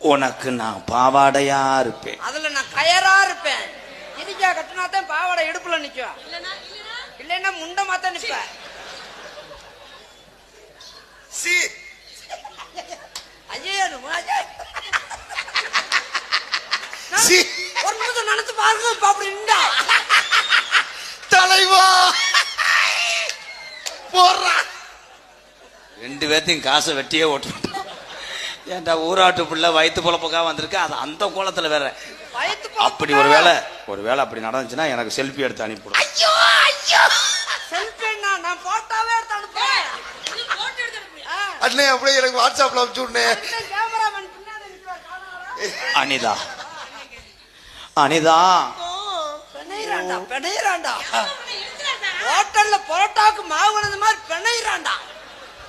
உனக்கு நான் பாவாடையா இருப்பேன். அதுல நான் கயரா இருப்பேன். இடிக்கா கட்டினாத்தான் பாவாடை இடுப்புல நிக்கும், இல்லைன்னா முண்டமாத்தான் நிப்பேன். ஒரு நிமிஷம் நினைச்சு பாருங்க அப்படி இருந்தா தலைவா போடுறா. ரெண்டு பேர்த்தையும் காசை வெட்டியே ஓட்டு. ஏன்டா ஊராட்டு பிள்ளை வயிற்று பொழப்புக்காக வந்திருக்கு, அது அந்த கோலத்துல வேற. அப்படி ஒருவேளை அப்படி நடந்துச்சுன்னா எனக்கு செல்ஃபி எடுத்து அனுப்பிவிடும். ஐயோ ஐயோ, செல்ஃபின்னா நான் போட்டோவே எடுத்து அனுப்புறேன். அண்ணே அப்படியே எனக்கு வாட்ஸ்அப்ல அனுப்பிச்சு விடுனே. கேமராமேன் பின்னாடி நிக்கிறான். அனிதா அனிதா பெணையிராண்டா ஹோட்டல்ல பரோட்டாவுக்கு மாவுனது மாதிரி பெணையிராண்டா.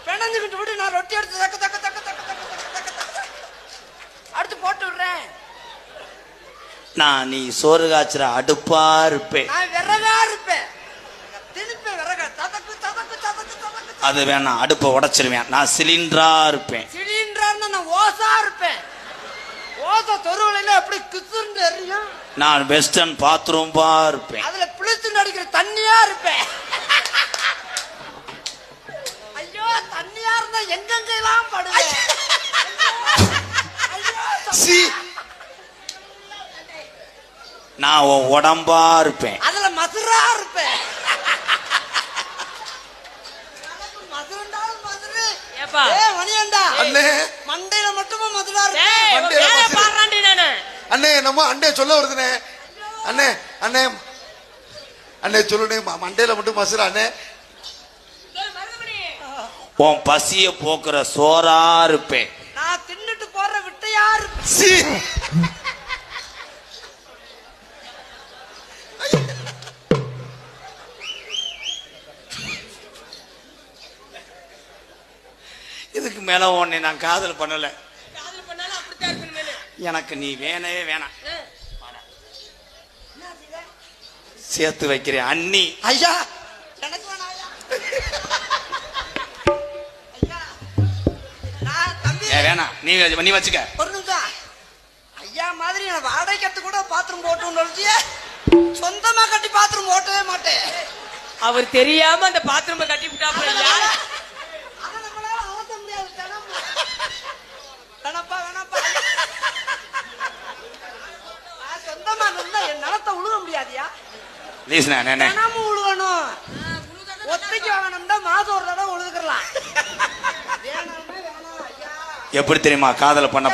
பெணைஞ்சுக்கிட்டு விட்டு நான் ரொட்டி எடுத்து தக்க தக்க தக்க தக்க தக்க அடுத்து போட்டு விடுறேன். நான் நீ சோறு காய்ச்சுற அடுப்பா இருப்பேன். நான் விறகா இருப்பேன். திருப்பி விறகா ததக்கு ததக்கு ததக்கு ததக்கு. அது வேணாம், அடுப்பை உடைச்சிருவேன். நான் சிலிண்டரா இருப்பேன். சிலிண்டர்னா நான் ஓசா இருப்பேன். ஓசை தொருவில எப்படி கிசுன்னு எரியும். நான் வெஸ்டர்ன் பாத்ரூம் பா இருப்பேன். அதுல பிளிச்சு நடிக்கிற தண்ணியா இருப்பேன். ஐயோ தண்ணியா இருந்தா எங்கெங்கெல்லாம் படுவேன். நான் உன் உடம்பா இருப்பேன். அதுல மதுரா இருப்பேன். மண்டையில மட்டுமா மதுரா இருப்பேன். அண்ணே நம்ம அண்ணே சொல்ல வருதுனே. அண்ணே அண்ணே அண்ணே சொல்லுனே, மண்டையில மட்டும் மசுரா. அண்ணே உன் பசிய போக்குற சோறா இருப்பேன். நான் தின்னுட்டு போற விட்டையா இருப்பேன். இதுக்கு மேல உன்னை நான் காதல் பண்ணல. எனக்கு நீ வேணவே வேணாம். சேர்த்து வைக்கிறேன் அண்ணி. ஐயா எனக்கு வேணாம் ஐயா. நான் தம்பி வேணாம், நீ வச்சுக்க. ஒரு நிமிஷம். ஐயா மாதிரி நான் வாடகை கட்டு கூட பாத்ரூம் போட்டு சொந்தமா கட்டி பாத்ரூம் ஓட்டவே மாட்டேன். அவர் தெரியாம அந்த பாத்ரூம் கட்டி விட்டாப்புல. வேணப்பா வேணப்பா, சொந்தமா இருந்தா என் நிலத்தை உழுக முடியாதியா. தினமும் உழுகணும். ஒத்தைக்கு வாங்கணும்னா மாதம் ஒரு தடவை உழுதுக்கலாம். எப்படி தெரியுமா காதல் பண்ண